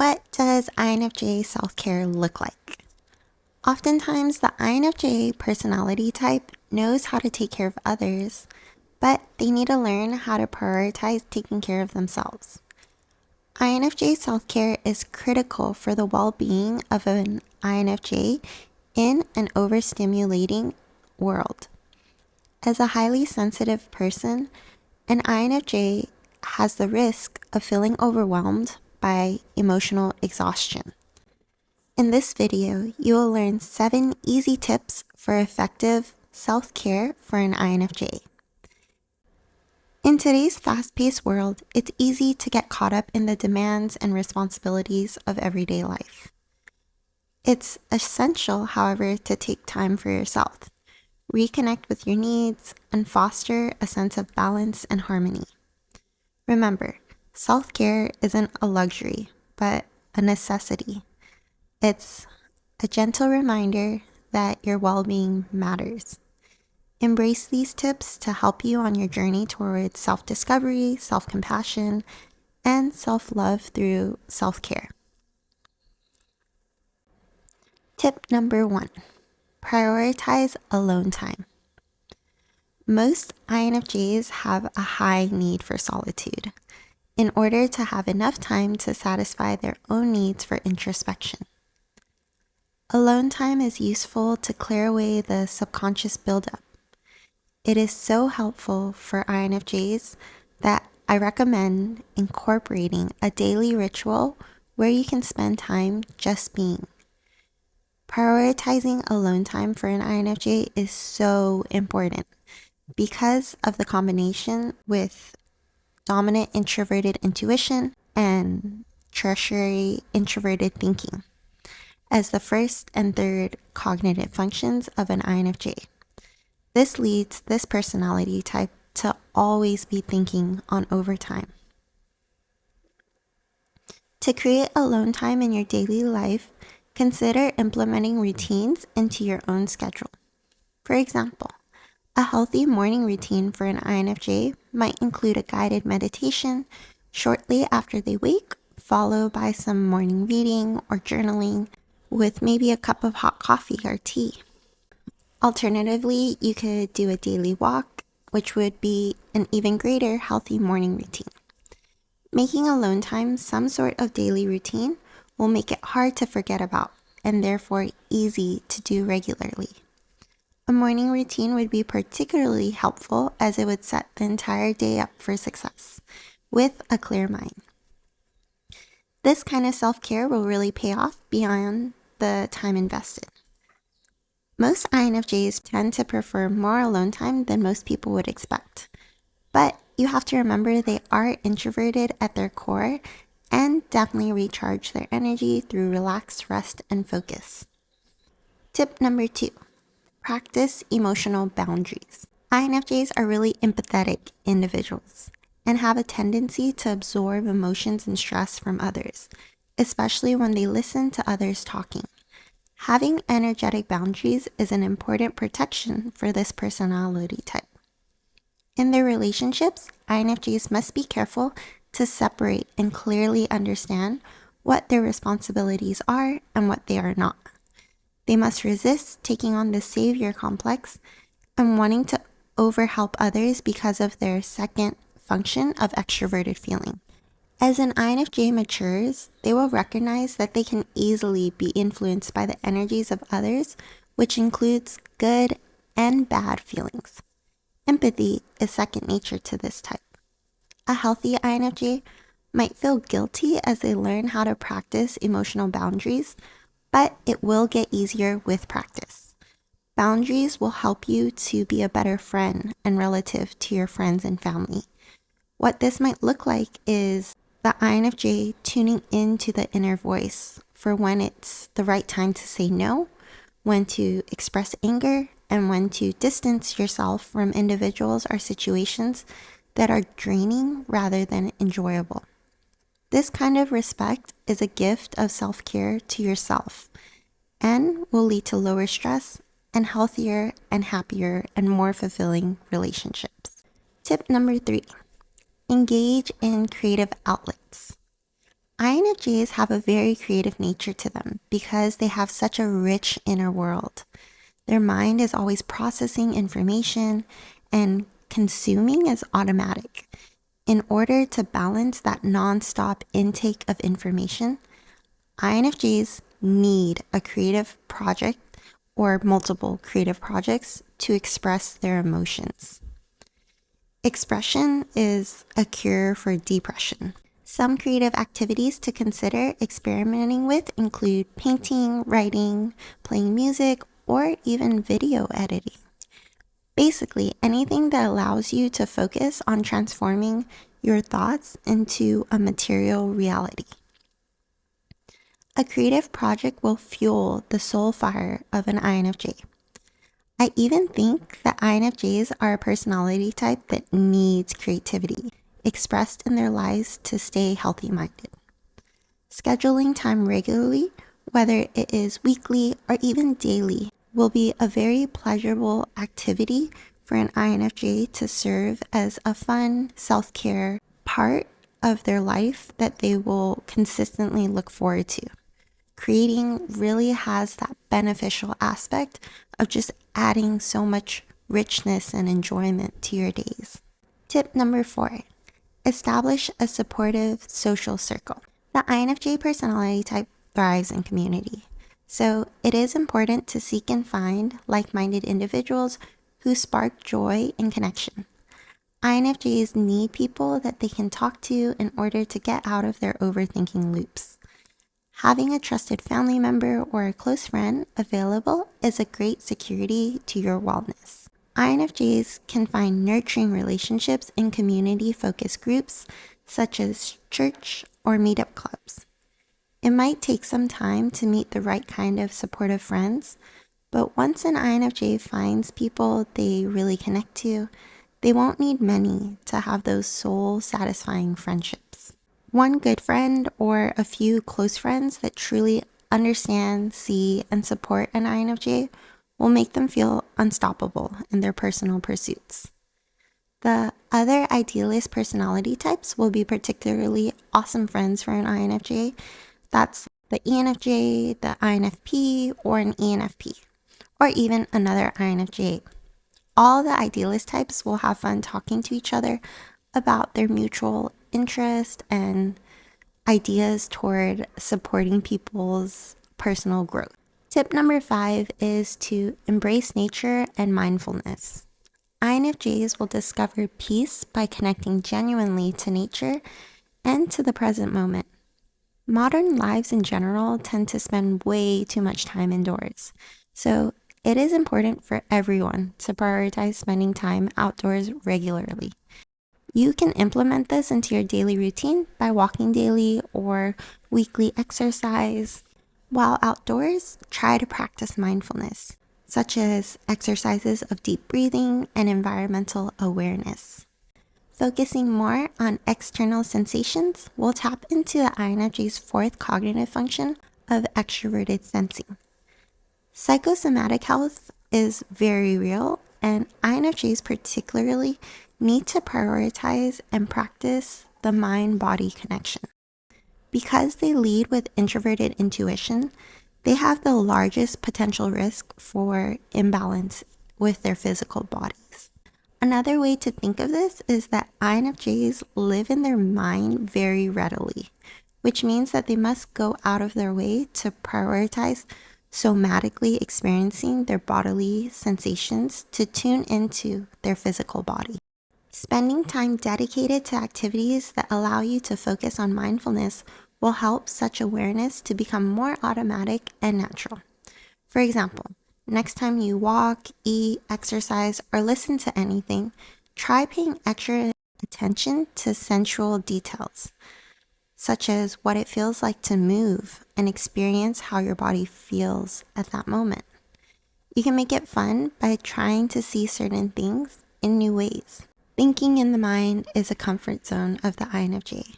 What does INFJ self-care look like? Oftentimes, the INFJ personality type knows how to take care of others, but they need to learn how to prioritize taking care of themselves. INFJ self-care is critical for the well-being of an INFJ in an overstimulating world. As a highly sensitive person, an INFJ has the risk of feeling overwhelmed by emotional exhaustion. In this video, you will learn 7 easy tips for effective self-care for an INFJ. In today's fast-paced world, it's easy to get caught up in the demands and responsibilities of everyday life. It's essential, however, to take time for yourself, reconnect with your needs, and foster a sense of balance and harmony. Remember, self-care isn't a luxury, but a necessity. It's a gentle reminder that your well-being matters. Embrace these tips to help you on your journey towards self-discovery, self-compassion, and self-love through self-care. Tip number 1, prioritize alone time. Most INFJs have a high need for solitude in order to have enough time to satisfy their own needs for introspection. Alone time is useful to clear away the subconscious buildup. It is so helpful for INFJs that I recommend incorporating a daily ritual where you can spend time just being. Prioritizing alone time for an INFJ is so important because of the combination with dominant introverted intuition and tertiary introverted thinking as the first and third cognitive functions of an INFJ. This leads this personality type to always be thinking on overtime. To create alone time in your daily life, consider implementing routines into your own schedule. For example, a healthy morning routine for an INFJ might include a guided meditation shortly after they wake, followed by some morning reading or journaling with maybe a cup of hot coffee or tea. Alternatively, you could do a daily walk, which would be an even greater healthy morning routine. Making alone time some sort of daily routine will make it hard to forget about and therefore easy to do regularly. A morning routine would be particularly helpful as it would set the entire day up for success with a clear mind. This kind of self-care will really pay off beyond the time invested. Most INFJs tend to prefer more alone time than most people would expect. But you have to remember they are introverted at their core and definitely recharge their energy through relaxed rest and focus. Tip number 2, practice emotional boundaries. INFJs are really empathetic individuals and have a tendency to absorb emotions and stress from others, especially when they listen to others talking. Having energetic boundaries is an important protection for this personality type. In their relationships, INFJs must be careful to separate and clearly understand what their responsibilities are and what they are not. They must resist taking on the savior complex and wanting to overhelp others because of their second function of extraverted feeling. As an INFJ matures, they will recognize that they can easily be influenced by the energies of others, which includes good and bad feelings. Empathy is second nature to this type. A healthy INFJ might feel guilty as they learn how to practice emotional boundaries, but it will get easier with practice. Boundaries will help you to be a better friend and relative to your friends and family. What this might look like is the INFJ tuning into the inner voice for when it's the right time to say no, when to express anger, and when to distance yourself from individuals or situations that are draining rather than enjoyable. This kind of respect is a gift of self-care to yourself and will lead to lower stress and healthier and happier and more fulfilling relationships. Tip number 3, engage in creative outlets. INFJs have a very creative nature to them because they have such a rich inner world. Their mind is always processing information and consuming is automatic. In order to balance that nonstop intake of information, INFJs need a creative project or multiple creative projects to express their emotions. Expression is a cure for depression. Some creative activities to consider experimenting with include painting, writing, playing music, or even video editing. Basically, anything that allows you to focus on transforming your thoughts into a material reality. A creative project will fuel the soul fire of an INFJ. I even think that INFJs are a personality type that needs creativity expressed in their lives to stay healthy-minded. Scheduling time regularly, whether it is weekly or even daily, will be a very pleasurable activity for an INFJ to serve as a fun self-care part of their life that they will consistently look forward to. Creating really has that beneficial aspect of just adding so much richness and enjoyment to your days. Tip number 4, establish a supportive social circle. The INFJ personality type thrives in community, so it is important to seek and find like-minded individuals who spark joy and connection. INFJs need people that they can talk to in order to get out of their overthinking loops. Having a trusted family member or a close friend available is a great security to your wellness. INFJs can find nurturing relationships in community-focused groups such as church or meetup clubs. It might take some time to meet the right kind of supportive friends, but once an INFJ finds people they really connect to, they won't need many to have those soul-satisfying friendships. One good friend or a few close friends that truly understand, see, and support an INFJ will make them feel unstoppable in their personal pursuits. The other idealist personality types will be particularly awesome friends for an INFJ. That's the ENFJ, the INFP, or an ENFP, or even another INFJ. All the idealist types will have fun talking to each other about their mutual interest and ideas toward supporting people's personal growth. Tip number 5 is to embrace nature and mindfulness. INFJs will discover peace by connecting genuinely to nature and to the present moment. Modern lives in general tend to spend way too much time indoors, so it is important for everyone to prioritize spending time outdoors regularly. You can implement this into your daily routine by walking daily or weekly exercise. While outdoors, try to practice mindfulness, such as exercises of deep breathing and environmental awareness. Focusing more on external sensations will tap into the INFJ's fourth cognitive function of extroverted sensing. Psychosomatic health is very real, and INFJs particularly need to prioritize and practice the mind-body connection. Because they lead with introverted intuition, they have the largest potential risk for imbalance with their physical bodies. Another way to think of this is that INFJs live in their mind very readily, which means that they must go out of their way to prioritize somatically experiencing their bodily sensations to tune into their physical body. Spending time dedicated to activities that allow you to focus on mindfulness will help such awareness to become more automatic and natural. For example, next time you walk, eat, exercise, or listen to anything, try paying extra attention to sensual details, such as what it feels like to move and experience how your body feels at that moment. You can make it fun by trying to see certain things in new ways. Thinking in the mind is a comfort zone of the INFJ,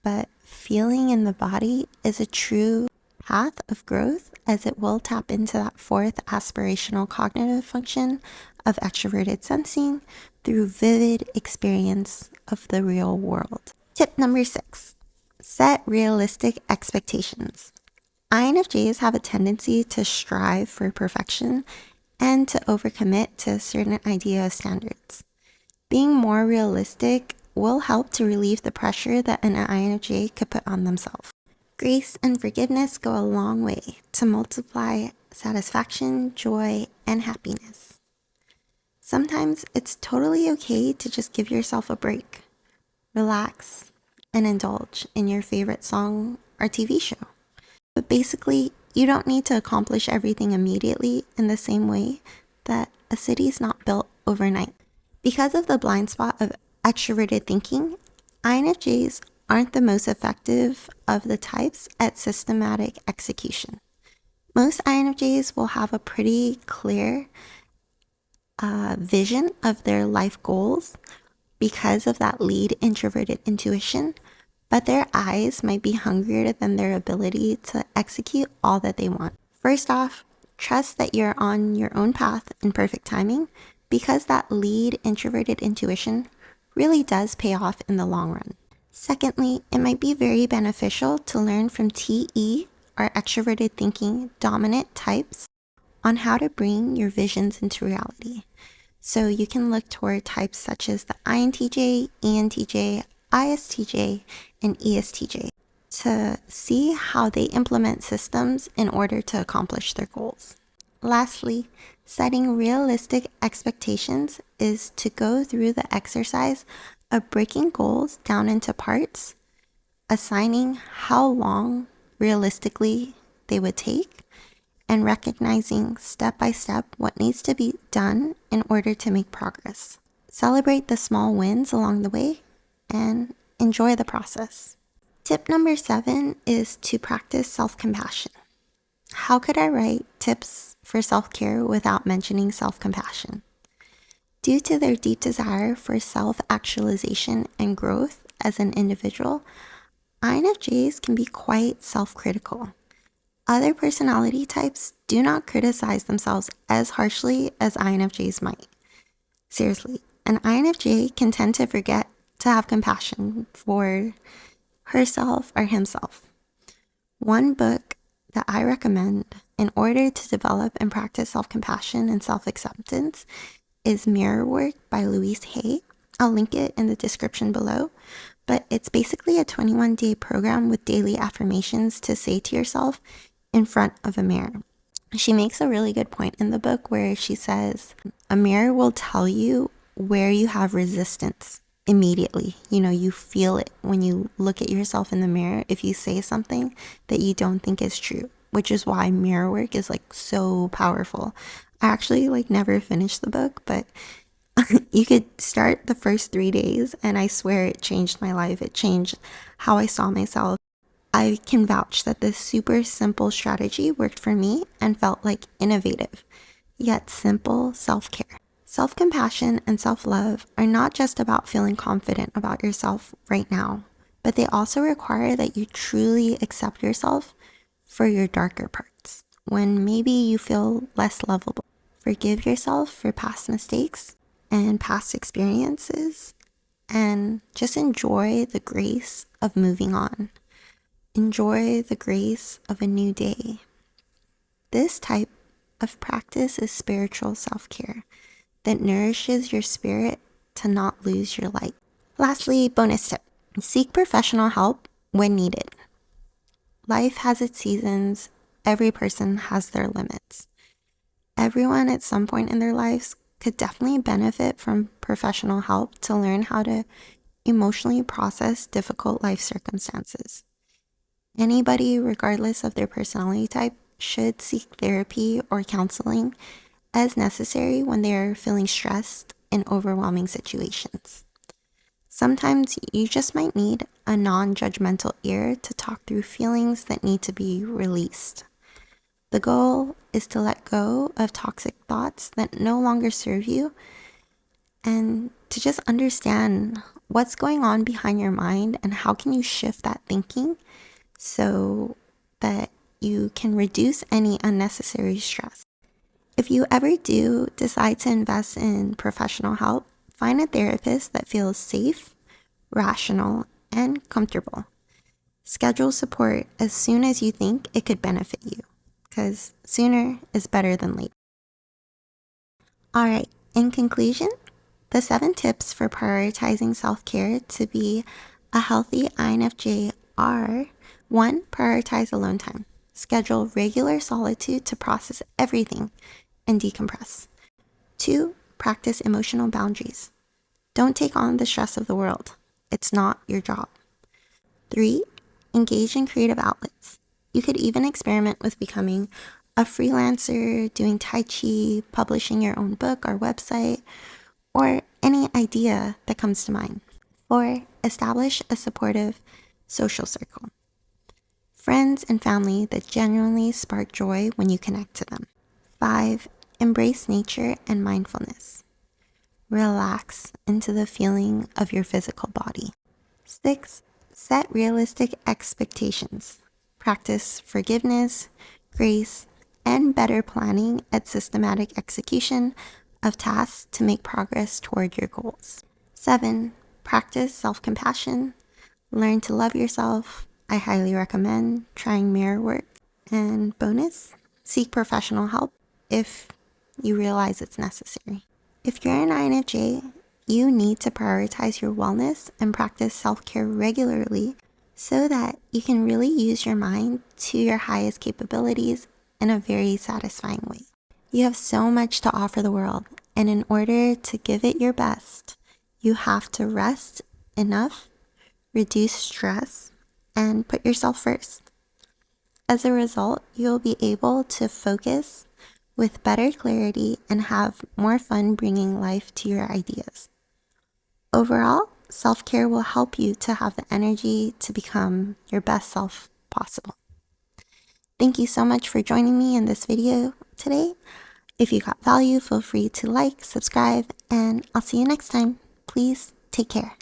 but feeling in the body is a true path of growth as it will tap into that fourth aspirational cognitive function of extroverted sensing through vivid experience of the real world. Tip number 6, Set realistic expectations. INFJs have a tendency to strive for perfection and to overcommit to a certain idea of standards. Being more realistic will help to relieve the pressure that an INFJ could put on themselves. Grace and forgiveness go a long way to multiply satisfaction, joy, and happiness. Sometimes it's totally okay to just give yourself a break, relax, and indulge in your favorite song or TV show. But basically, you don't need to accomplish everything immediately in the same way that a city is not built overnight. Because of the blind spot of extroverted thinking, INFJs aren't the most effective of the types at systematic execution. Most INFJs will have a pretty clear vision of their life goals because of that lead introverted intuition, but their eyes might be hungrier than their ability to execute all that they want. First off, trust that you're on your own path in perfect timing, because that lead introverted intuition really does pay off in the long run. Secondly, it might be very beneficial to learn from TE or extroverted thinking dominant types on how to bring your visions into reality. So you can look toward types such as the INTJ, ENTJ, ISTJ, and ESTJ to see how they implement systems in order to accomplish their goals. Lastly, setting realistic expectations is to go through the exercise of breaking goals down into parts, assigning how long realistically they would take, and recognizing step by step what needs to be done in order to make progress. Celebrate the small wins along the way and enjoy the process. Tip number 7 is to practice self-compassion. How could I write tips for self-care without mentioning self-compassion? Due to their deep desire for self-actualization and growth as an individual, INFJs can be quite self-critical. Other personality types do not criticize themselves as harshly as INFJs might. Seriously, an INFJ can tend to forget to have compassion for herself or himself. One book that I recommend in order to develop and practice self-compassion and self-acceptance is Mirror Work by Louise Hay. I'll link it in the description below, but it's basically a 21-day program with daily affirmations to say to yourself in front of a mirror. She makes a really good point in the book where she says, a mirror will tell you where you have resistance immediately. You feel it when you look at yourself in the mirror if you say something that you don't think is true, which is why mirror work is so powerful. I actually never finished the book, but you could start the first 3 days and I swear it changed my life. It changed how I saw myself. I can vouch that this super simple strategy worked for me and felt innovative, yet simple self-care. Self-compassion and self-love are not just about feeling confident about yourself right now, but they also require that you truly accept yourself for your darker parts, when maybe you feel less lovable. Forgive yourself for past mistakes and past experiences, and just enjoy the grace of moving on. Enjoy the grace of a new day. This type of practice is spiritual self-care that nourishes your spirit to not lose your light. Lastly, bonus tip. Seek professional help when needed. Life has its seasons. Every person has their limits. Everyone at some point in their lives could definitely benefit from professional help to learn how to emotionally process difficult life circumstances. Anybody, regardless of their personality type, should seek therapy or counseling as necessary when they are feeling stressed in overwhelming situations. Sometimes you just might need a non-judgmental ear to talk through feelings that need to be released. The goal is to let go of toxic thoughts that no longer serve you and to just understand what's going on behind your mind and how can you shift that thinking so that you can reduce any unnecessary stress. If you ever do decide to invest in professional help, find a therapist that feels safe, rational, and comfortable. Schedule support as soon as you think it could benefit you, because sooner is better than late. All right, in conclusion, the 7 tips for prioritizing self-care to be a healthy INFJ are: 1. Prioritize alone time. Schedule regular solitude to process everything and decompress. 2. Practice emotional boundaries. Don't take on the stress of the world. It's not your job. 3. Engage in creative outlets. You could even experiment with becoming a freelancer, doing Tai Chi, publishing your own book or website, or any idea that comes to mind. 4. Establish a supportive social circle. Friends and family that genuinely spark joy when you connect to them. 5. Embrace nature and mindfulness. Relax into the feeling of your physical body. 6. Set realistic expectations. Practice forgiveness, grace, and better planning at systematic execution of tasks to make progress toward your goals. 7. Practice self-compassion. Learn to love yourself. I highly recommend trying mirror work. And bonus, seek professional help if you realize it's necessary. If you're an INFJ, you need to prioritize your wellness and practice self-care regularly so that you can really use your mind to your highest capabilities in a very satisfying way. You have so much to offer the world, and in order to give it your best, you have to rest enough, reduce stress, and put yourself first. As a result, you'll be able to focus with better clarity and have more fun bringing life to your ideas. Overall, self-care will help you to have the energy to become your best self possible. Thank you so much for joining me in this video today. If you got value, feel free to like, subscribe, and I'll see you next time. Please take care.